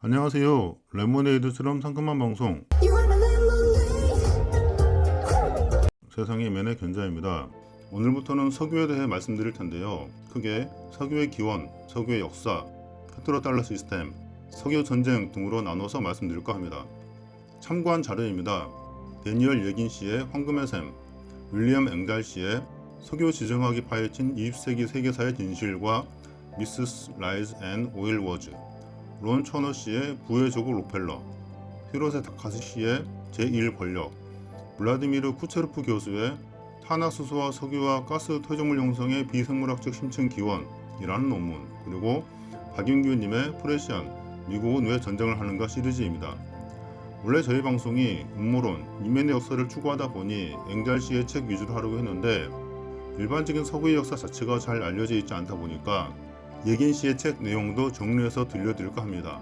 안녕하세요. 레모네이드처럼 상큼한 방송 세상의 맨의 견자입니다. 오늘부터는 석유에 대해 말씀드릴 텐데요. 크게 석유의 기원, 석유의 역사, 페트로달러 시스템, 석유 전쟁 등으로 나눠서 말씀드릴까 합니다. 참고한 자료입니다. 데니얼 예긴 씨의 황금의 샘, 윌리엄 앵갈 씨의 석유 지정학이 파헤친 20세기 세계사의 진실과 미스스 라이즈 앤 오일 워즈, 론 처너 씨의 부의 조국 록펠러, 히로세 다카시 씨의 제1권력, 블라디미르 쿠체르프 교수의 탄화수소와 석유와 가스 퇴적물 형성의 비생물학적 심층 기원이라는 논문, 그리고 박윤규님의 프레시안, 미국은 왜 전쟁을 하는가 시리즈입니다. 원래 저희 방송이 음모론, 이면의 역사를 추구하다 보니 앵갈 씨의 책 위주로 하려고 했는데 일반적인 석유의 역사 자체가 잘 알려져 있지 않다 보니까 예긴 씨의 책 내용도 정리해서 들려드릴까 합니다.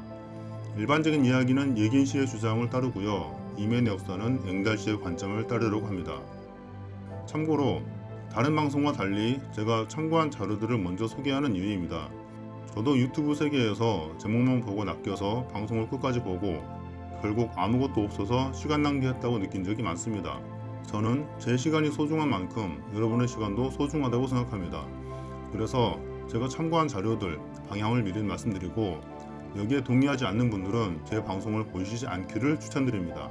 일반적인 이야기는 예긴 씨의 주장을 따르고요. 이면의 역사는 앵갈 씨의 관점을 따르려고 합니다. 참고로 다른 방송과 달리 제가 참고한 자료들을 먼저 소개하는 이유입니다. 저도 유튜브 세계에서 제목만 보고 낚여서 방송을 끝까지 보고 결국 아무것도 없어서 시간 낭비했다고 느낀 적이 많습니다. 저는 제 시간이 소중한 만큼 여러분의 시간도 소중하다고 생각합니다. 그래서 제가 참고한 자료들, 방향을 미리 말씀드리고 여기에 동의하지 않는 분들은 제 방송을 보시지 않기를 추천드립니다.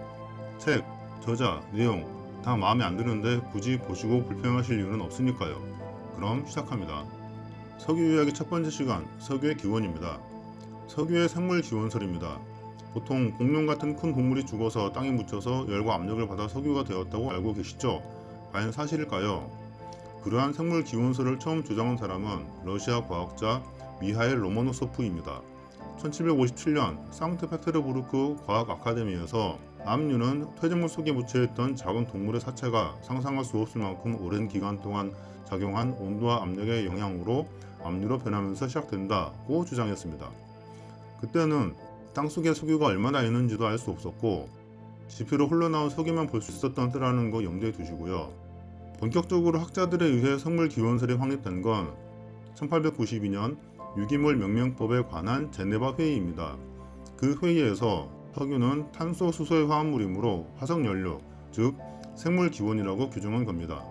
책, 저자, 내용 다 마음에 안 드는데 굳이 보시고 불평하실 이유는 없으니까요. 그럼 시작합니다. 석유 이야기 첫 번째 시간, 석유의 기원입니다. 석유의 생물 기원설입니다. 보통 공룡 같은 큰 동물이 죽어서 땅에 묻혀서 열과 압력을 받아 석유가 되었다고 알고 계시죠? 과연 사실일까요? 그러한 생물 기원설을 처음 주장한 사람은 러시아 과학자 미하일 로모노소프입니다. 1757년 상트페테르부르크 과학 아카데미에서 압류는 퇴적물 속에 묻혀있던 작은 동물의 사체가 상상할 수 없을 만큼 오랜 기간 동안 작용한 온도와 압력의 영향으로 압류로 변하면서 시작된다고 주장했습니다. 그때는 땅속에 석유가 얼마나 있는지도 알 수 없었고 지표로 흘러나온 석유만 볼 수 있었던 때라는 거 염두에 두시고요. 본격적으로 학자들에 의해 생물 기원설이 확립된 건 1892년 유기물 명명법에 관한 제네바 회의입니다. 그 회의에서 석유는 탄소 수소의 화합물이므로 화석연료, 즉 생물 기원이라고 규정한 겁니다.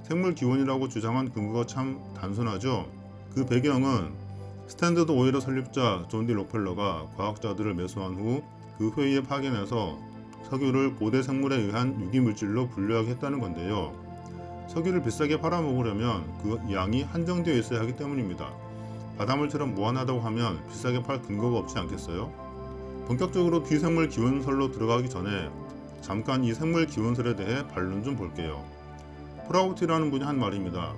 생물 기원이라고 주장한 근거가 참 단순하죠. 그 배경은 스탠더드 오일의 설립자 존 디 록펠러가 과학자들을 매수한 후 그 회의에 파견해서 석유를 고대 생물에 의한 유기물질로 분류하게 했다는 건데요. 석유를 비싸게 팔아먹으려면 그 양이 한정되어 있어야 하기 때문입니다. 바닷물처럼 무한하다고 하면 비싸게 팔 근거가 없지 않겠어요? 본격적으로 비생물 기원설로 들어가기 전에 잠깐 이 생물 기원설에 대해 반론 좀 볼게요. 프라우티라는 분이 한 말입니다.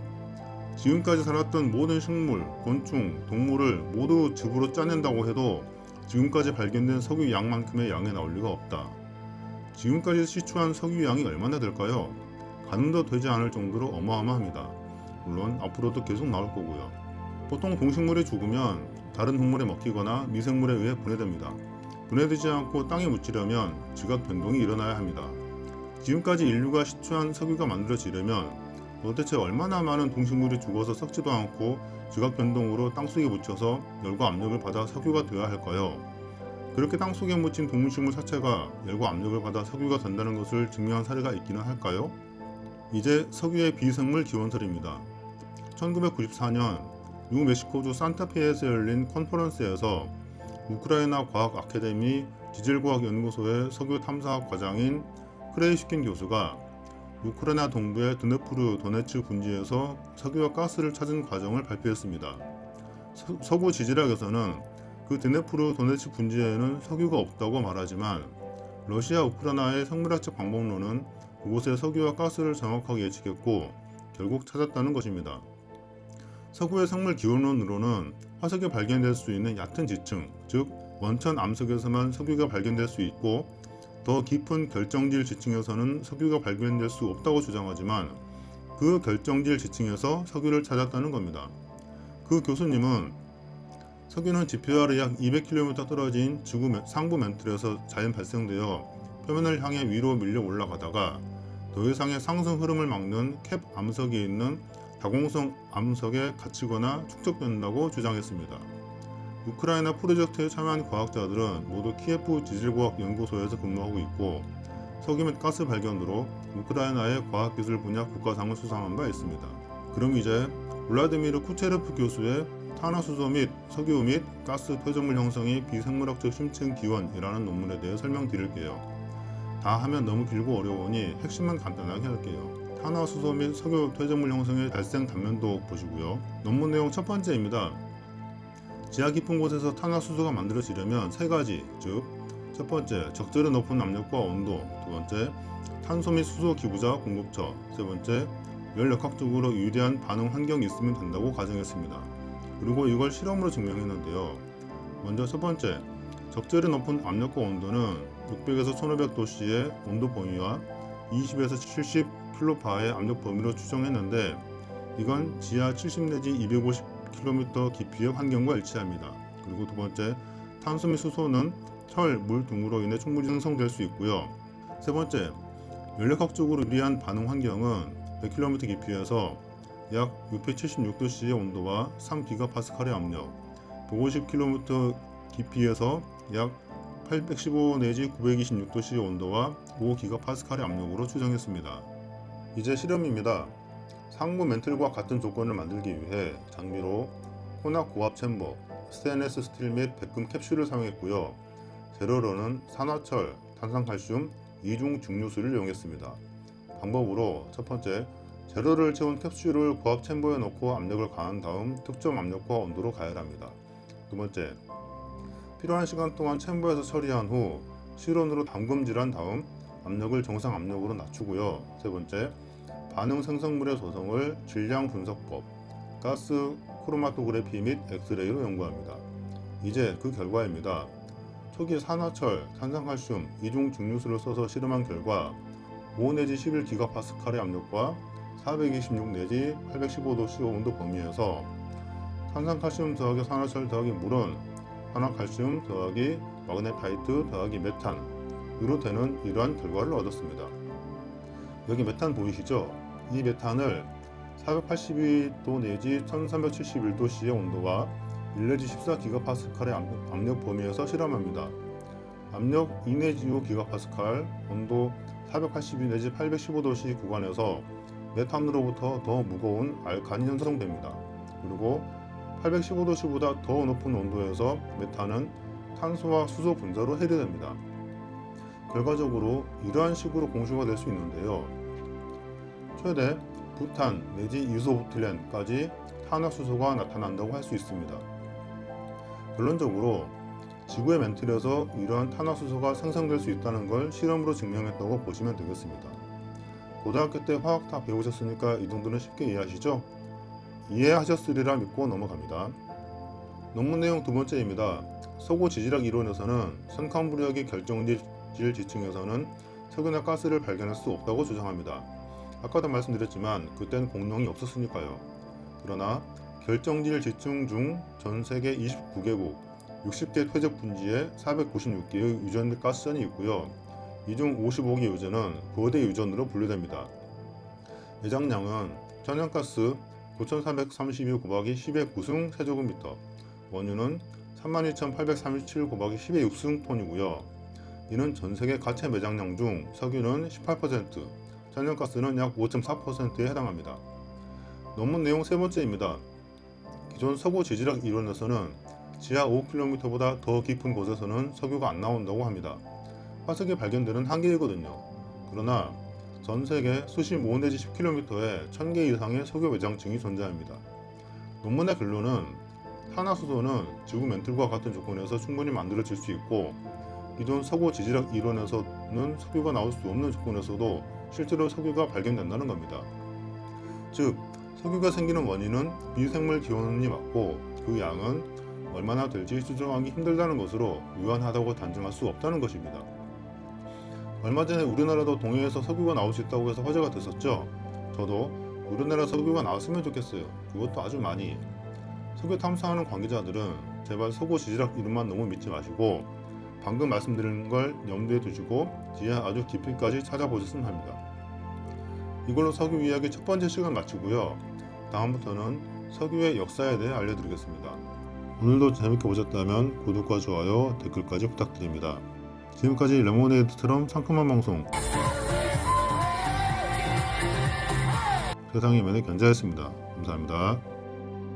지금까지 살았던 모든 식물, 곤충, 동물을 모두 즙으로 짜낸다고 해도 지금까지 발견된 석유 양만큼의 양이 나올 리가 없다. 지금까지 시추한 석유 양이 얼마나 될까요? 가늠도 되지 않을 정도로 어마어마합니다. 물론 앞으로도 계속 나올 거고요. 보통 동식물이 죽으면 다른 동물에 먹히거나 미생물에 의해 분해됩니다. 분해되지 않고 땅에 묻히려면 지각 변동이 일어나야 합니다. 지금까지 인류가 시추한 석유가 만들어지려면 도대체 얼마나 많은 동식물이 죽어서 썩지도 않고 지각 변동으로 땅속에 묻혀서 열과 압력을 받아 석유가 되어야 할까요? 그렇게 땅속에 묻힌 동식물 사체가 열과 압력을 받아 석유가 된다는 것을 증명한 사례가 있기는 할까요? 이제 석유의 비생물 기원설입니다. 1994년 뉴멕시코주 산타페에서 열린 컨퍼런스에서 우크라이나 과학 아카데미 지질과학연구소의 석유 탐사학 과장인 크레이시킨 교수가 우크라이나 동부의 드네프르 도네츠 분지에서 석유와 가스를 찾은 과정을 발표했습니다. 서구 지질학에서는 그 드네프르 도네츠 분지에는 석유가 없다고 말하지만 러시아 우크라이나의 생물학적 방법론은 그곳의 석유와 가스를 정확하게 예측했고 결국 찾았다는 것입니다. 석유의 생물 기원론으로는 화석에 발견될 수 있는 얕은 지층, 즉 원천 암석에서만 석유가 발견될 수 있고 더 깊은 결정질 지층에서는 석유가 발견될 수 없다고 주장하지만 그 결정질 지층에서 석유를 찾았다는 겁니다. 그 교수님은 석유는 지표 아래 약 200km 떨어진 지구 상부 맨틀에서 자연 발생되어 표면을 향해 위로 밀려 올라가다가 더 이상의 상승 흐름을 막는 캡 암석이 있는 다공성 암석에 갇히거나 축적된다고 주장했습니다. 우크라이나 프로젝트에 참여한 과학자들은 모두 키예프 지질과학연구소에서 근무하고 있고 석유 및 가스 발견으로 우크라이나의 과학기술 분야 국가상을 수상한 바 있습니다. 그럼 이제 블라디미르 쿠체레프 교수의 탄화수소 및 석유 및 가스 표적물 형성의 비생물학적 심층 기원이라는 논문에 대해 설명드릴게요. 다 하면 너무 길고 어려우니 핵심만 간단하게 할게요. 탄화수소 및 석유 퇴적물 형성의 발생 단면도 보시고요. 논문 내용 첫 번째입니다. 지하 깊은 곳에서 탄화수소가 만들어지려면 세 가지, 즉 첫 번째, 적절히 높은 압력과 온도, 두 번째, 탄소 및 수소 기부자 공급처, 세 번째, 열역학적으로 유리한 반응 환경이 있으면 된다고 가정했습니다. 그리고 이걸 실험으로 증명했는데요. 먼저 첫 번째, 적절히 높은 압력과 온도는 600에서 1500도씨의 온도 범위와 20에서 70kPa의 압력 범위로 추정했는데 이건 지하 70 내지 250km 깊이의 환경과 일치합니다. 그리고 두 번째, 탄소 및 수소는 철, 물 등으로 인해 충분히 생성될 수 있고요. 세 번째, 열역학적으로 유리한 반응 환경은 100km 깊이에서 약 676도씨의 온도와 3GPa의 압력, 150km 깊이에서 약 815 내지 926도씨의 온도와 5GPa의 압력으로 추정했습니다. 이제 실험입니다. 상부 멘틀과 같은 조건을 만들기 위해 장비로 혼합 고압 챔버, 스테인리스 스틸 및 백금 캡슐을 사용했고요. 재료로는 산화철, 탄산칼슘, 이중 증류수를 이용했습니다. 방법으로 첫 번째, 재료를 채운 캡슐을 고압 챔버에 넣고 압력을 가한 다음 특정 압력과 온도로 가열합니다. 두 번째, 필요한 시간 동안 챔버에서 처리한 후 실온으로 담금질한 다음 압력을 정상 압력으로 낮추고요. 세 번째, 반응 생성물의 조성을 질량 분석법, 가스 크로마토그래피 및 엑스레이로 연구합니다. 이제 그 결과입니다. 초기 산화철, 탄산칼슘, 이중 증류수를 써서 실험한 결과 5 내지 11GPa의 압력과 426 내지 815도씨 온도 범위에서 탄산칼슘 더하기 산화철 더하기 물은 산화칼슘 더하기 마그네타이트 더하기 메탄으로 되는 이러한 결과를 얻었습니다. 여기 메탄 보이시죠? 이 메탄을 482도 내지 1371도씨의 온도와 1 내지 14GPa의 압력 범위에서 실험합니다. 압력 2 내지 5GPa, 온도 482 내지 815도씨 구간에서 메탄으로부터 더 무거운 알칸이 형성됩니다. 그리고 815도씨보다 더 높은 온도에서 메탄은 탄소와 수소 분자로 해리됩니다. 결과적으로 이러한 식으로 공유가 될 수 있는데요. 최대 부탄 내지 이소부틸렌까지 탄화수소가 나타난다고 할 수 있습니다. 결론적으로 지구의 멘틀에서 이러한 탄화수소가 생성될 수 있다는 걸 실험으로 증명했다고 보시면 되겠습니다. 고등학교 때 화학 다 배우셨으니까 이 정도는 쉽게 이해하시죠? 이해하셨으리라 믿고 넘어갑니다. 논문 내용 두 번째입니다. 석유 지질학 이론에서는 선칸부력의 결정질 지층에서는 석유나 가스를 발견할 수 없다고 주장합니다. 아까도 말씀드렸지만 그땐 공룡이 없었으니까요. 그러나 결정질 지층 중 전 세계 29개국 60개 퇴적 분지에 496개의 유전 및 가스전이 있고요. 이 중 55개 유전은 거대 유전으로 분류됩니다. 내장량은 천연가스 9332 곱하기 10의 9승 세제곱미터, 원유는 32837 곱하기 10의 6승 톤이고요. 이는 전세계 가체 매장량 중 석유는 18%, 천연가스는 약 5.4%에 해당합니다. 논문 내용 세 번째입니다. 기존 석유 지질학 이론에서는 지하 5km보다 더 깊은 곳에서는 석유가 안 나온다고 합니다. 화석이 발견되는 한계이거든요. 그러나 전 세계 수심 5 내지 10km에 1000개 이상의 석유 매장층이 존재합니다. 논문의 결론은 탄화수소는 지구 멘틀과 같은 조건에서 충분히 만들어질 수 있고 기존 석유 지질학 이론에서는 석유가 나올 수 없는 조건에서도 실제로 석유가 발견된다는 겁니다. 즉, 석유가 생기는 원인은 미생물 기원이 맞고 그 양은 얼마나 될지 추정하기 힘들다는 것으로 유한하다고 단정할 수 없다는 것입니다. 얼마 전에 우리나라도 동해에서 석유가 나올 수 있다고 해서 화제가 됐었죠. 저도 우리나라 석유가 나왔으면 좋겠어요. 그것도 아주 많이. 석유 탐사하는 관계자들은 제발 석유 지질학 이론만 너무 믿지 마시고 방금 말씀드린 걸 염두에 두시고 지하 아주 깊이까지 찾아보셨으면 합니다. 이걸로 석유 이야기 첫 번째 시간 마치고요. 다음부터는 석유의 역사에 대해 알려드리겠습니다. 오늘도 재밌게 보셨다면 구독과 좋아요, 댓글까지 부탁드립니다. 지금까지 레모네이드처럼 상큼한 방송 세상의 면의 견자였습니다. 감사합니다.